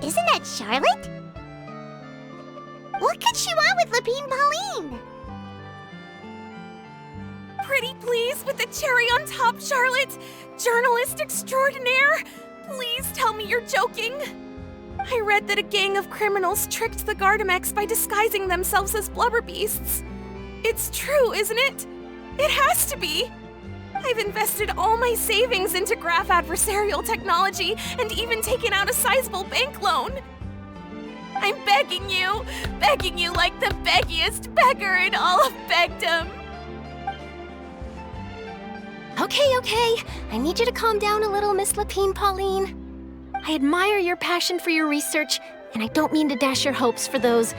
Isn't that Charlotte? What could she want with Lapine Pauline? Pretty please with the cherry on top, Charlotte! Journalist extraordinaire! Please tell me you're joking! I read that a gang of criminals tricked the Gardamex by disguising themselves as Blubberbeasts. It's true, isn't it? It has to be! I've invested all my savings into graph adversarial technology and even taken out a sizable bank loan. I'm begging you like the beggiest beggar in all of begdom. Okay. I need you to calm down a little, Miss Lapine Pauline. I admire your passion for your research, and I don't mean to dash your hopes for those,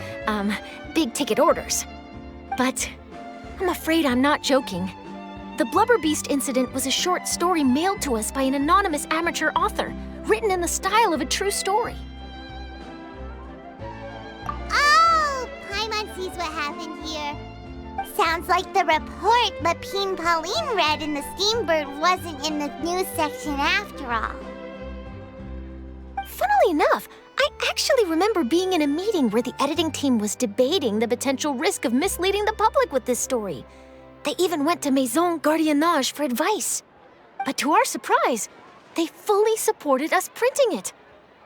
big-ticket orders. But I'm afraid I'm not joking. The Blubberbeast incident was a short story mailed to us by an anonymous amateur author, written in the style of a true story. Oh, Paimon sees what happened here. Sounds like the report Lapine Pauline read in the Steambird wasn't in the news section after all. Funnily enough, I actually remember being in a meeting where the editing team was debating the potential risk of misleading the public with this story. They even went to Maison Gardiennage for advice. But to our surprise, they fully supported us printing it.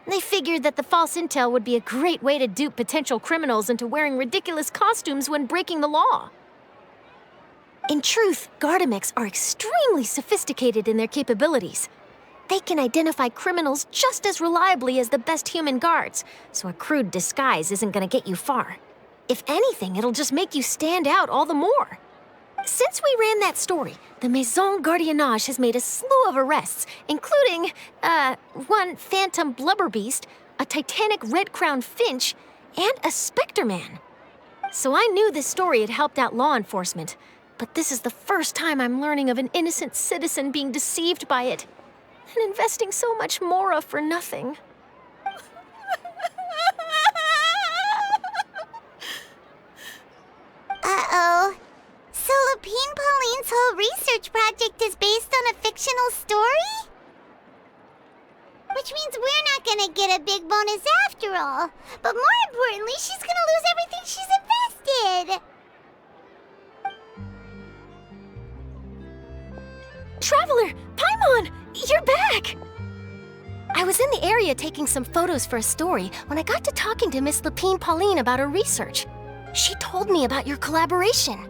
They figured that the false intel would be a great way to dupe potential criminals into wearing ridiculous costumes when breaking the law. In truth, Gardamex are extremely sophisticated in their capabilities. They can identify criminals just as reliably as the best human guards, so a crude disguise isn't gonna get you far. If anything, it'll just make you stand out all the more. Since we ran that story, the Maison Gardiennage has made a slew of arrests, including, one phantom Blubberbeast, a titanic red-crowned finch, and a Spectre Man. So I knew this story had helped out law enforcement, but this is the first time I'm learning of an innocent citizen being deceived by it, and investing so much Mora for nothing. Uh-oh. So Lapine Pauline's whole research project is based on a fictional story? Which means we're not gonna get a big bonus after all. But more importantly, she's gonna lose everything she's invested. Traveler! Paimon! You're back! I was in the area taking some photos for a story when I got to talking to Miss Lapine Pauline about her research. She told me about your collaboration.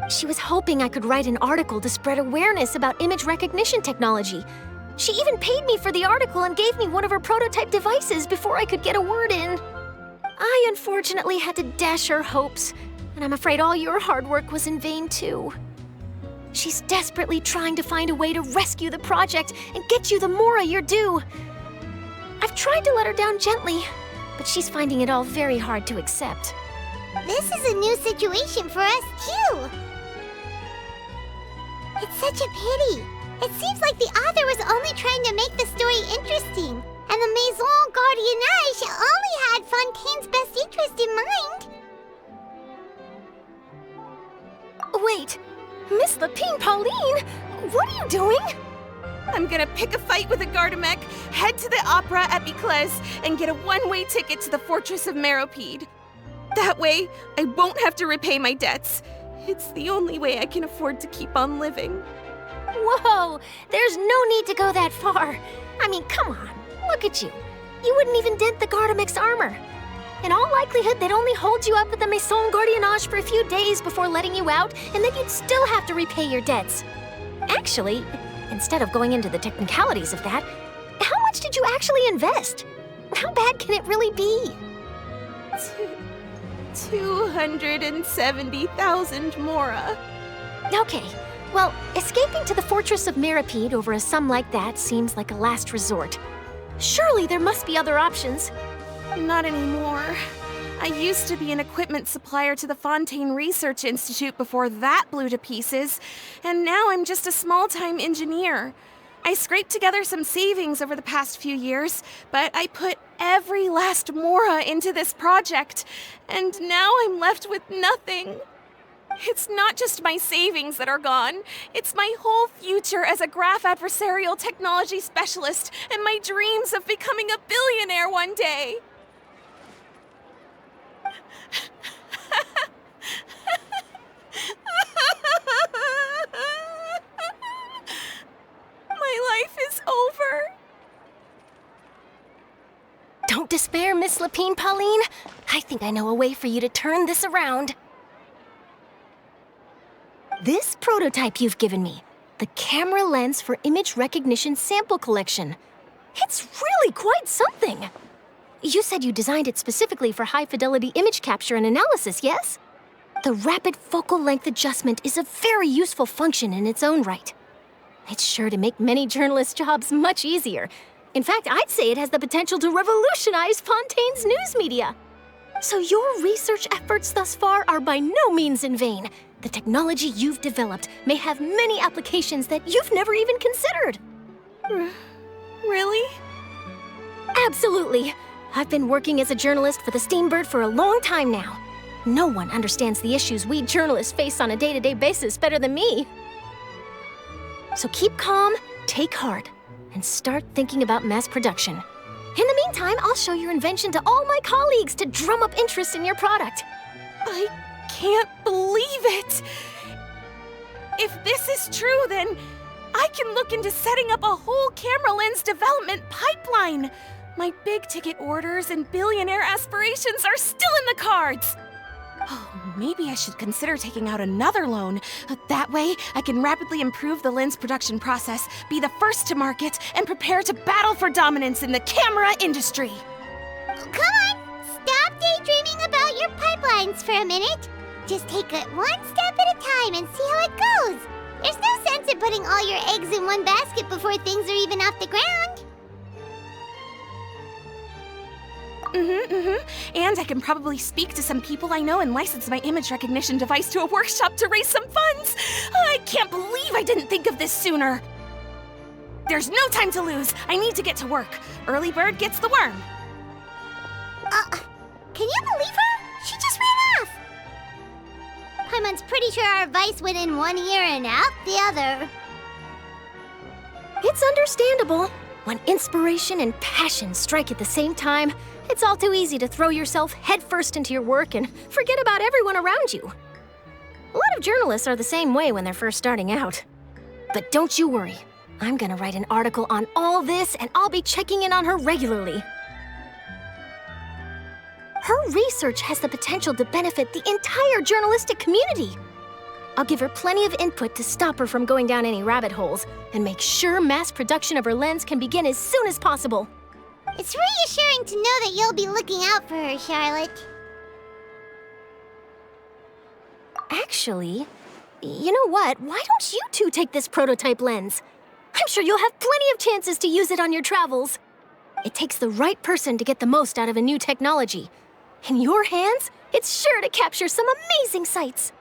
She was hoping I could write an article to spread awareness about image recognition technology. She even paid me for the article and gave me one of her prototype devices before I could get a word in. I unfortunately had to dash her hopes, and I'm afraid all your hard work was in vain too. She's desperately trying to find a way to rescue the project and get you the Mora you're due. I've tried to let her down gently, but she's finding it all very hard to accept. This is a new situation for us, too. It's such a pity. It seems like the author was only trying to make the story interesting, and the Maison Gardiennage only had Fontaine's best interest in mind. Wait, Miss Lapine Pauline, what are you doing? I'm gonna pick a fight with a Gardamex, head to the Opera at Biclès, and get a one-way ticket to the Fortress of Meropide. That way, I won't have to repay my debts. It's the only way I can afford to keep on living. Whoa, there's no need to go that far. I mean, come on, look at you. You wouldn't even dent the Gardamex armor. In all likelihood, they'd only hold you up at the Maison Gardiennage for a few days before letting you out, and then you'd still have to repay your debts. Actually, instead of going into the technicalities of that, how much did you actually invest? How bad can it really be? 270,000 Mora. Okay, well, escaping to the Fortress of Meropide over a sum like that seems like a last resort. Surely there must be other options. Not anymore. I used to be an equipment supplier to the Fontaine Research Institute before that blew to pieces, and now I'm just a small-time engineer. I scraped together some savings over the past few years, but I put every last Mora into this project, and now I'm left with nothing. It's not just my savings that are gone. It's my whole future as a graph adversarial technology specialist and my dreams of becoming a billionaire one day. My life is over. Don't despair, Miss Lapine Pauline. I think I know a way for you to turn this around. This prototype you've given me, the camera lens for image recognition sample collection. It's really quite something. You said you designed it specifically for high-fidelity image capture and analysis, yes? The rapid focal length adjustment is a very useful function in its own right. It's sure to make many journalists' jobs much easier. In fact, I'd say it has the potential to revolutionize Fontaine's news media. So your research efforts thus far are by no means in vain. The technology you've developed may have many applications that you've never even considered. Really? Absolutely. I've been working as a journalist for the Steambird for a long time now. No one understands the issues we journalists face on a day-to-day basis better than me. So keep calm, take heart, and start thinking about mass production. In the meantime, I'll show your invention to all my colleagues to drum up interest in your product. I can't believe it! If this is true, then I can look into setting up a whole camera lens development pipeline. My big-ticket orders and billionaire aspirations are still in the cards. Oh, maybe I should consider taking out another loan. That way, I can rapidly improve the lens production process, be the first to market, and prepare to battle for dominance in the camera industry. Come on! Stop daydreaming about your pipelines for a minute. Just take it one step at a time and see how it goes. There's no sense in putting all your eggs in one basket before things are even off the ground. And I can probably speak to some people I know and license my image recognition device to a workshop to raise some funds. I can't believe I didn't think of this sooner. There's no time to lose. I need to get to work. Early bird gets the worm. Can you believe her? She just ran off. Paimon's pretty sure our advice went in one ear and out the other. It's understandable. When inspiration and passion strike at the same time, it's all too easy to throw yourself headfirst into your work and forget about everyone around you. A lot of journalists are the same way when they're first starting out. But don't you worry. I'm gonna write an article on all this, and I'll be checking in on her regularly. Her research has the potential to benefit the entire journalistic community. I'll give her plenty of input to stop her from going down any rabbit holes and make sure mass production of her lens can begin as soon as possible. It's reassuring to know that you'll be looking out for her, Charlotte. Actually, you know what? Why don't you two take this prototype lens? I'm sure you'll have plenty of chances to use it on your travels. It takes the right person to get the most out of a new technology. In your hands, it's sure to capture some amazing sights.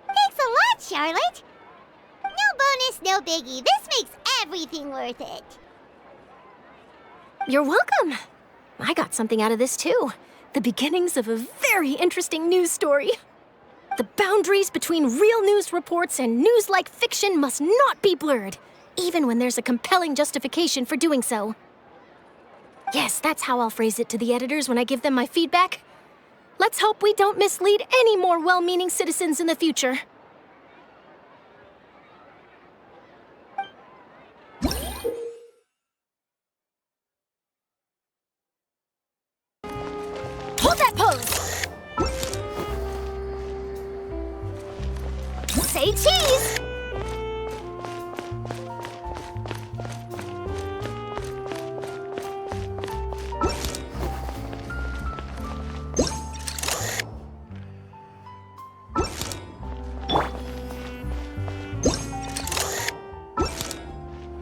Thanks a lot, Charlotte. No bonus, no biggie. This makes everything worth it. You're welcome. I got something out of this too. The beginnings of a very interesting news story. The boundaries between real news reports and news-like fiction must not be blurred, even when there's a compelling justification for doing so. Yes, that's how I'll phrase it to the editors when I give them my feedback. Let's hope we don't mislead any more well-meaning citizens in the future. Hold that pose! Say cheese!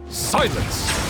Silence!